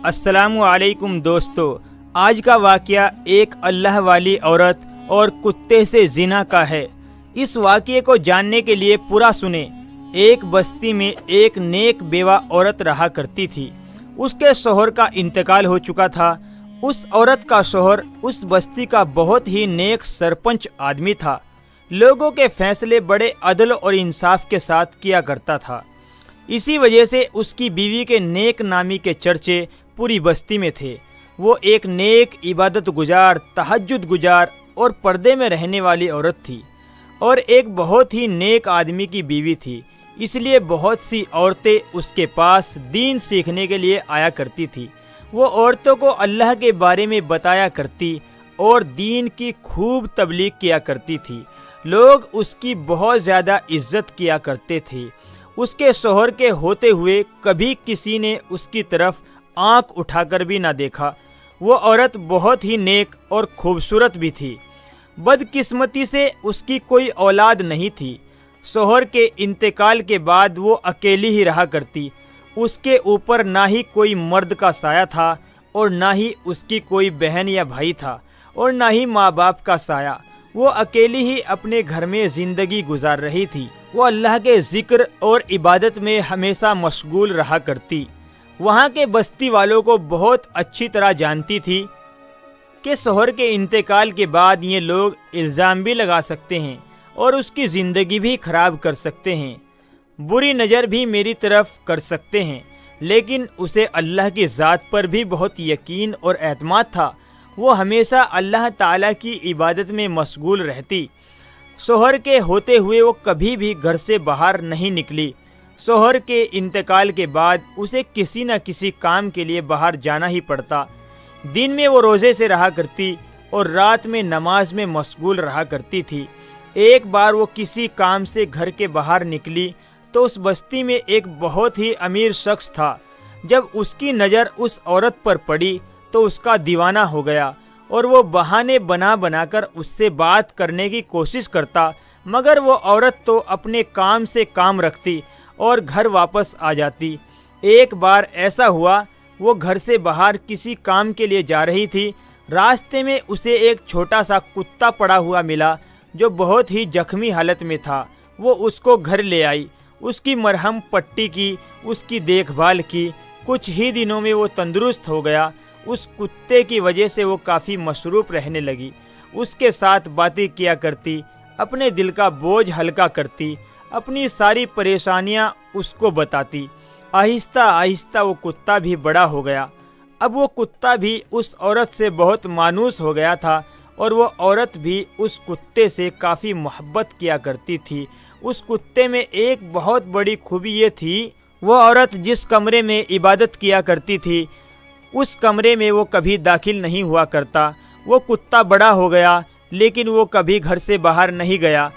السلام علیکم دوستو، آج کا واقعہ ایک اللہ والی عورت اور کتے سے زنا کا ہے۔ اس واقعے کو جاننے کے لیے پورا سنیں۔ ایک بستی میں ایک نیک بیوہ عورت رہا کرتی تھی۔ اس کے شوہر کا انتقال ہو چکا تھا۔ اس عورت کا شوہر اس بستی کا بہت ہی نیک سرپنچ آدمی تھا۔ لوگوں کے فیصلے بڑے عدل اور انصاف کے ساتھ کیا کرتا تھا۔ اسی وجہ سے اس کی بیوی کے نیک نامی کے چرچے پوری بستی میں تھے۔ وہ ایک نیک، عبادت گزار، تہجد گزار اور پردے میں رہنے والی عورت تھی، اور ایک بہت ہی نیک آدمی کی بیوی تھی۔ اس لیے بہت سی عورتیں اس کے پاس دین سیکھنے کے لیے آیا کرتی تھی۔ وہ عورتوں کو اللہ کے بارے میں بتایا کرتی اور دین کی خوب تبلیغ کیا کرتی تھی۔ لوگ اس کی بہت زیادہ عزت کیا کرتے تھے۔ اس کے شوہر کے ہوتے ہوئے کبھی کسی نے اس کی طرف آنکھ اٹھا کر بھی نہ دیکھا۔ وہ عورت بہت ہی نیک اور خوبصورت بھی تھی۔ بدقسمتی سے اس کی کوئی اولاد نہیں تھی۔ شوہر کے انتقال کے بعد وہ اکیلی ہی رہا کرتی۔ اس کے اوپر نہ ہی کوئی مرد کا سایہ تھا، اور نہ ہی اس کی کوئی بہن یا بھائی تھا، اور نہ ہی ماں باپ کا سایہ۔ وہ اکیلی ہی اپنے گھر میں زندگی گزار رہی تھی۔ وہ اللہ کے ذکر اور عبادت میں ہمیشہ مشغول رہا کرتی۔ وہاں کے بستی والوں کو بہت اچھی طرح جانتی تھی کہ شوہر کے انتقال کے بعد یہ لوگ الزام بھی لگا سکتے ہیں اور اس کی زندگی بھی خراب کر سکتے ہیں، بری نظر بھی میری طرف کر سکتے ہیں، لیکن اسے اللہ کی ذات پر بھی بہت یقین اور اعتماد تھا۔ وہ ہمیشہ اللہ تعالیٰ کی عبادت میں مشغول رہتی۔ شوہر کے ہوتے ہوئے وہ کبھی بھی گھر سے باہر نہیں نکلی۔ شوہر کے انتقال کے بعد اسے کسی نہ کسی کام کے لیے باہر جانا ہی پڑتا۔ دن میں وہ روزے سے رہا کرتی اور رات میں نماز میں مشغول رہا کرتی تھی۔ ایک بار وہ کسی کام سے گھر کے باہر نکلی تو اس بستی میں ایک بہت ہی امیر شخص تھا۔ جب اس کی نظر اس عورت پر پڑی تو اس کا دیوانہ ہو گیا، اور وہ بہانے بنا بنا کر اس سے بات کرنے کی کوشش کرتا، مگر وہ عورت تو اپنے کام سے کام رکھتی اور گھر واپس آ جاتی۔ ایک بار ایسا ہوا، وہ گھر سے باہر کسی کام کے لیے جا رہی تھی۔ راستے میں اسے ایک چھوٹا سا کتا پڑا ہوا ملا جو بہت ہی زخمی حالت میں تھا۔ وہ اس کو گھر لے آئی، اس کی مرہم پٹی کی، اس کی دیکھ بھال کی۔ کچھ ہی دنوں میں وہ تندرست ہو گیا۔ اس کتے کی وجہ سے وہ کافی مصروف رہنے لگی۔ اس کے ساتھ باتیں کیا کرتی، اپنے دل کا بوجھ ہلکا کرتی، اپنی ساری پریشانیاں اس کو بتاتی۔ آہستہ آہستہ وہ کتا بھی بڑا ہو گیا۔ اب وہ کتا بھی اس عورت سے بہت مانوس ہو گیا تھا، اور وہ عورت بھی اس کتے سے کافی محبت کیا کرتی تھی۔ اس کتے میں ایک بہت بڑی خوبی یہ تھی، وہ عورت جس کمرے میں عبادت کیا کرتی تھی اس کمرے میں وہ کبھی داخل نہیں ہوا کرتا۔ وہ کتا بڑا ہو گیا، لیکن وہ کبھی گھر سے باہر نہیں گیا۔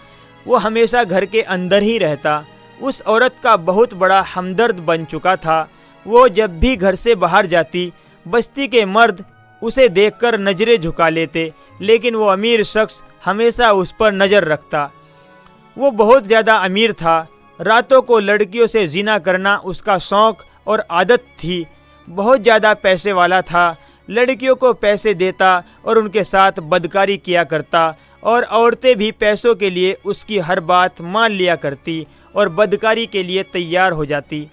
وہ ہمیشہ گھر کے اندر ہی رہتا۔ اس عورت کا بہت بڑا ہمدرد بن چکا تھا۔ وہ جب بھی گھر سے باہر جاتی، بستی کے مرد اسے دیکھ کر نظریں جھکا لیتے، لیکن وہ امیر شخص ہمیشہ اس پر نظر رکھتا۔ وہ بہت زیادہ امیر تھا۔ راتوں کو لڑکیوں سے زنا کرنا اس کا شوق اور عادت تھی۔ بہت زیادہ پیسے والا تھا۔ لڑکیوں کو پیسے دیتا اور ان کے ساتھ بدکاری کیا کرتا، اور عورتیں بھی پیسوں کے لیے اس کی ہر بات مان لیا کرتی اور بدکاری کے لیے تیار ہو جاتی۔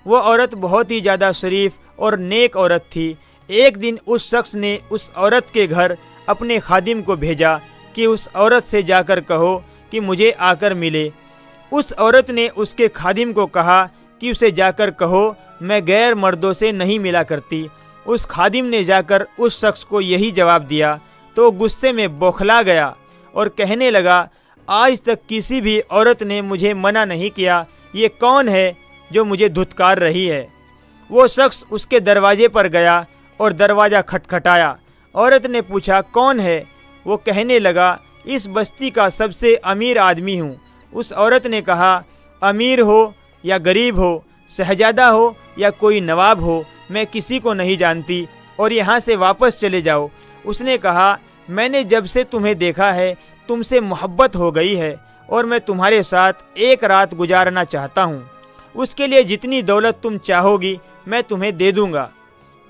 وہ عورت بہت ہی زیادہ شریف اور نیک عورت تھی۔ ایک دن اس شخص نے اس عورت کے گھر اپنے خادم کو بھیجا کہ اس عورت سے جا کر کہو کہ مجھے آ کر ملے۔ اس عورت نے اس کے خادم کو کہا کہ اسے جا کر کہو میں غیر مردوں سے نہیں ملا کرتی۔ اس خادم نے جا کر اس شخص کو یہی جواب دیا تو غصے میں بوکھلا گیا اور کہنے لگا، آج تک کسی بھی عورت نے مجھے منع نہیں کیا، یہ کون ہے جو مجھے دھتکار رہی ہے؟ وہ شخص اس کے دروازے پر گیا اور دروازہ کھٹکھٹایا۔ عورت نے پوچھا کون ہے؟ وہ کہنے لگا، اس بستی کا سب سے امیر آدمی ہوں۔ اس عورت نے کہا، امیر ہو یا غریب ہو، شہزادہ ہو یا کوئی نواب ہو، میں کسی کو نہیں جانتی، اور یہاں سے واپس چلے جاؤ۔ اس نے کہا، میں نے جب سے تمہیں دیکھا ہے تم سے محبت ہو گئی ہے، اور میں تمہارے ساتھ ایک رات گزارنا چاہتا ہوں۔ اس کے لیے جتنی دولت تم چاہو گی میں تمہیں دے دوں گا۔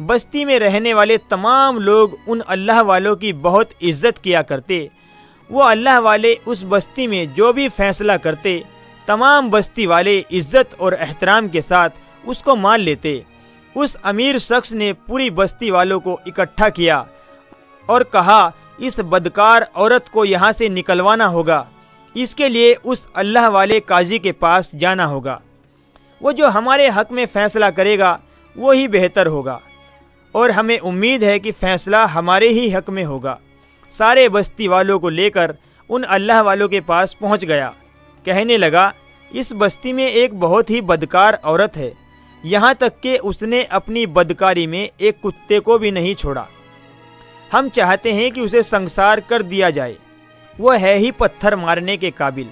بستی میں رہنے والے تمام لوگ ان اللہ والوں کی بہت عزت کیا کرتے۔ وہ اللہ والے اس بستی میں جو بھی فیصلہ کرتے، تمام بستی والے عزت اور احترام کے ساتھ اس کو مان لیتے۔ اس امیر شخص نے پوری بستی والوں کو اکٹھا کیا اور کہا، اس بدکار عورت کو یہاں سے نکلوانا ہوگا۔ اس کے لیے اس اللہ والے قاضی کے پاس جانا ہوگا۔ وہ جو ہمارے حق میں فیصلہ کرے گا وہی بہتر ہوگا، اور ہمیں امید ہے کہ فیصلہ ہمارے ہی حق میں ہوگا۔ سارے بستی والوں کو لے کر ان اللہ والوں کے پاس پہنچ گیا۔ کہنے لگا، اس بستی میں ایک بہت ہی بدکار عورت ہے، یہاں تک کہ اس نے اپنی بدکاری میں ایک کتے کو بھی نہیں چھوڑا۔ ہم چاہتے ہیں کہ اسے سنسار کر دیا جائے، وہ ہے ہی پتھر مارنے کے قابل۔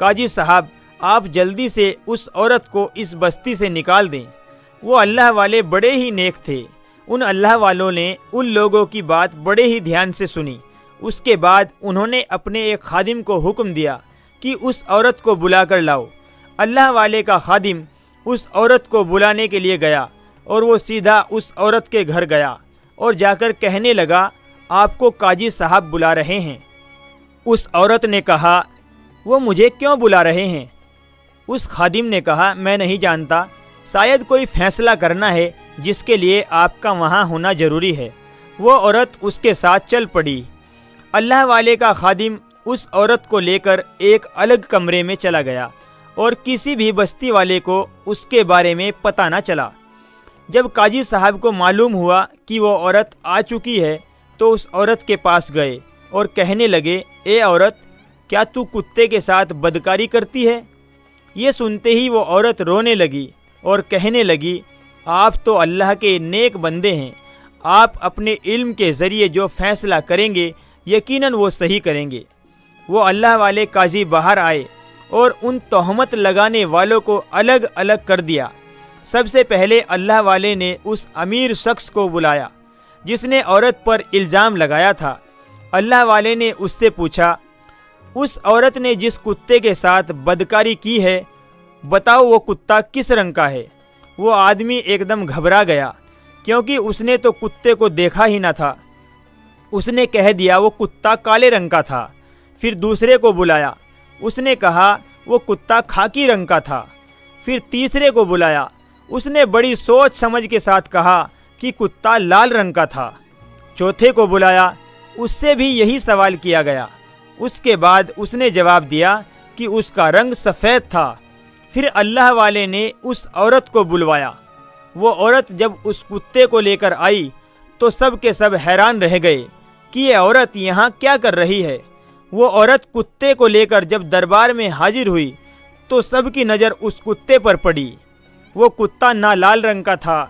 قاضی صاحب، آپ جلدی سے اس عورت کو اس بستی سے نکال دیں۔ وہ اللہ والے بڑے ہی نیک تھے۔ ان اللہ والوں نے ان لوگوں کی بات بڑے ہی دھیان سے سنی۔ اس کے بعد انہوں نے اپنے ایک خادم کو حکم دیا کہ اس عورت کو بلا کر لاؤ۔ اللہ والے کا خادم اس عورت کو بلانے کے لیے گیا، اور وہ سیدھا اس عورت کے گھر گیا اور جا کر کہنے لگا، آپ کو قاضی صاحب بلا رہے ہیں۔ اس عورت نے کہا، وہ مجھے کیوں بلا رہے ہیں؟ اس خادم نے کہا، میں نہیں جانتا، شاید کوئی فیصلہ کرنا ہے جس کے لیے آپ کا وہاں ہونا ضروری ہے۔ وہ عورت اس کے ساتھ چل پڑی۔ اللہ والے کا خادم اس عورت کو لے کر ایک الگ کمرے میں چلا گیا، اور کسی بھی بستی والے کو اس کے بارے میں پتہ نہ چلا۔ جب قاضی صاحب کو معلوم ہوا کہ وہ عورت آ چکی ہے تو اس عورت کے پاس گئے اور کہنے لگے، اے عورت، کیا تو کتے کے ساتھ بدکاری کرتی ہے؟ یہ سنتے ہی وہ عورت رونے لگی اور کہنے لگی، آپ تو اللہ کے نیک بندے ہیں، آپ اپنے علم کے ذریعے جو فیصلہ کریں گے یقیناً وہ صحیح کریں گے۔ وہ اللہ والے قاضی باہر آئے اور ان تہمت لگانے والوں کو الگ الگ کر دیا۔ سب سے پہلے اللہ والے نے اس امیر شخص کو بلایا جس نے عورت پر الزام لگایا تھا۔ اللہ والے نے اس سے پوچھا، اس عورت نے جس کتے کے ساتھ بدکاری کی ہے، بتاؤ وہ کتا کس رنگ کا ہے؟ وہ آدمی ایک دم گھبرا گیا، کیونکہ اس نے تو کتے کو دیکھا ہی نہ تھا۔ اس نے کہہ دیا وہ کتا کالے رنگ کا تھا۔ پھر دوسرے کو بلایا، اس نے کہا وہ کتا خاکی رنگ کا تھا۔ پھر تیسرے کو بلایا، اس نے بڑی سوچ سمجھ کے ساتھ کہا کہ کتا لال رنگ کا تھا۔ چوتھے کو بلایا، اس سے بھی یہی سوال کیا گیا۔ اس کے بعد اس نے جواب دیا کہ اس کا رنگ سفید تھا۔ پھر اللہ والے نے اس عورت کو بلوایا۔ وہ عورت جب اس کتے کو لے کر آئی تو سب کے سب حیران رہ گئے کہ یہ عورت یہاں کیا کر رہی ہے۔ وہ عورت کتے کو لے کر جب دربار میں حاضر ہوئی تو سب کی نظر اس کتے پر پڑی۔ وہ کتا نہ لال رنگ کا تھا،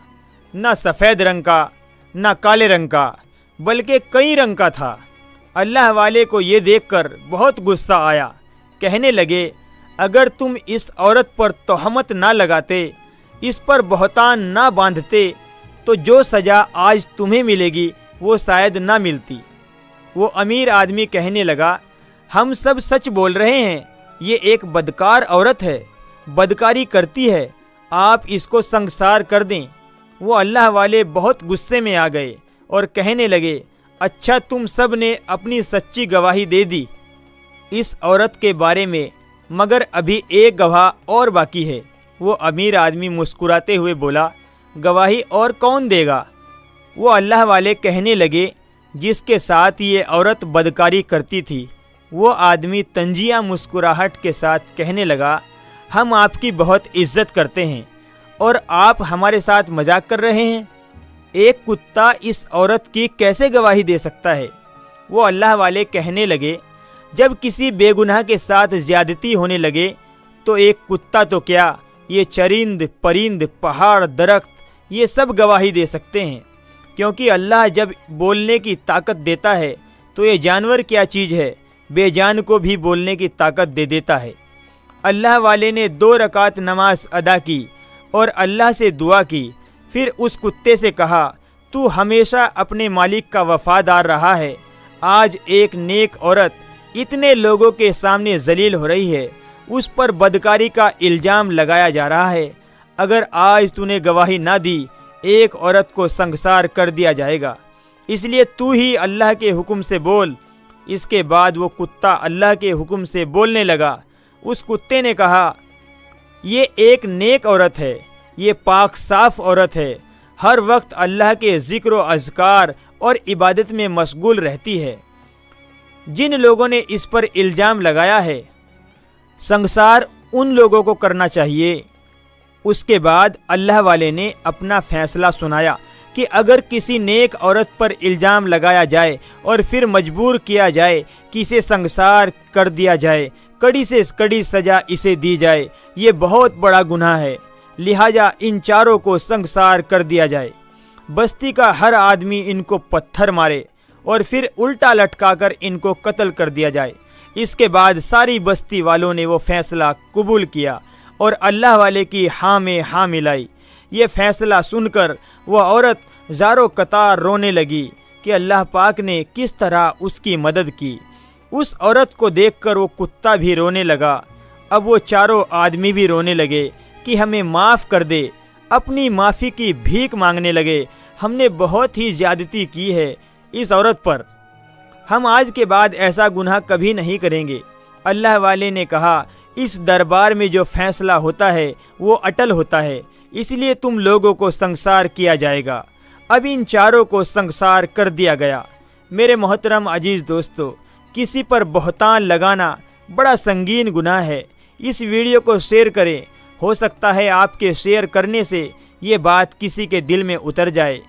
نہ سفید رنگ کا، نہ کالے رنگ کا، بلکہ کئی رنگ کا تھا۔ اللہ والے کو یہ دیکھ کر بہت غصہ آیا۔ کہنے لگے، اگر تم اس عورت پر تہمت نہ لگاتے، اس پر بہتان نہ باندھتے، تو جو سزا آج تمہیں ملے گی وہ شاید نہ ملتی۔ وہ امیر آدمی کہنے لگا، ہم سب سچ بول رہے ہیں، یہ ایک بدکار عورت ہے، بدکاری کرتی ہے، آپ اس کو سنسار کر دیں۔ وہ اللہ والے بہت غصے میں آ گئے اور کہنے لگے، اچھا تم سب نے اپنی سچی گواہی دے دی اس عورت کے بارے میں، مگر ابھی ایک گواہ اور باقی ہے۔ وہ امیر آدمی مسکراتے ہوئے بولا، گواہی اور کون دے گا؟ وہ اللہ والے کہنے لگے، جس کے ساتھ یہ عورت بدکاری کرتی تھی۔ وہ آدمی طنزیہ مسکراہٹ کے ساتھ کہنے لگا، ہم آپ کی بہت عزت کرتے ہیں اور آپ ہمارے ساتھ مذاق کر رہے ہیں؟ ایک کتا اس عورت کی کیسے گواہی دے سکتا ہے؟ وہ اللہ والے کہنے لگے، جب کسی بے گناہ کے ساتھ زیادتی ہونے لگے تو ایک کتا تو کیا، یہ چرند پرند پہاڑ درخت یہ سب گواہی دے سکتے ہیں، کیونکہ اللہ جب بولنے کی طاقت دیتا ہے تو یہ جانور کیا چیز ہے، بے جان کو بھی بولنے کی طاقت دے دیتا ہے۔ اللہ والے نے 2 رکعت نماز ادا کی اور اللہ سے دعا کی، پھر اس کتے سے کہا، تو ہمیشہ اپنے مالک کا وفادار رہا ہے، آج ایک نیک عورت اتنے لوگوں کے سامنے ذلیل ہو رہی ہے، اس پر بدکاری کا الزام لگایا جا رہا ہے، اگر آج تو نے گواہی نہ دی، ایک عورت کو سنگسار کر دیا جائے گا، اس لیے تو ہی اللہ کے حکم سے بول۔ اس کے بعد وہ کتا اللہ کے حکم سے بولنے لگا۔ اس کتے نے کہا، یہ ایک نیک عورت ہے، یہ پاک صاف عورت ہے، ہر وقت اللہ کے ذکر و اذکار اور عبادت میں مشغول رہتی ہے۔ جن لوگوں نے اس پر الزام لگایا ہے، سنگسار ان لوگوں کو کرنا چاہیے۔ اس کے بعد اللہ والے نے اپنا فیصلہ سنایا کہ اگر کسی نیک عورت پر الزام لگایا جائے اور پھر مجبور کیا جائے کہ اسے سنگسار کر دیا جائے، کڑی سے کڑی سزا اسے دی جائے، یہ بہت بڑا گناہ ہے، لہٰذا ان چاروں کو سنگسار کر دیا جائے۔ بستی کا ہر آدمی ان کو پتھر مارے اور پھر الٹا لٹکا کر ان کو قتل کر دیا جائے۔ اس کے بعد ساری بستی والوں نے وہ فیصلہ قبول کیا اور اللہ والے کی ہاں میں ہاں ملائی۔ یہ فیصلہ سن کر وہ عورت زاروں قطار رونے لگی کہ اللہ پاک نے کس طرح اس کی مدد کی۔ اس عورت کو دیکھ کر وہ کتا بھی رونے لگا۔ اب وہ چاروں آدمی بھی رونے لگے کہ ہمیں معاف کر دے، اپنی معافی کی بھیک مانگنے لگے۔ ہم نے بہت ہی زیادتی کی ہے اس عورت پر، ہم آج کے بعد ایسا گناہ کبھی نہیں کریں گے۔ اللہ والے نے کہا، اس دربار میں جو فیصلہ ہوتا ہے وہ اٹل ہوتا ہے، اس لیے تم لوگوں کو سنگسار کیا جائے گا۔ اب ان چاروں کو سنگسار کر دیا گیا۔ میرے محترم عزیز دوستو، کسی پر بہتان لگانا بڑا سنگین گناہ ہے۔ اس ویڈیو کو شیئر کریں، ہو سکتا ہے آپ کے شیئر کرنے سے یہ بات کسی کے دل میں اتر جائے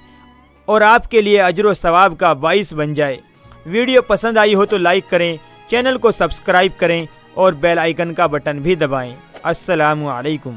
اور آپ کے لیے اجر و ثواب کا باعث بن جائے۔ ویڈیو پسند آئی ہو تو لائک کریں، چینل کو سبسکرائب کریں اور بیل آئیکن کا بٹن بھی دبائیں۔ السلام علیکم۔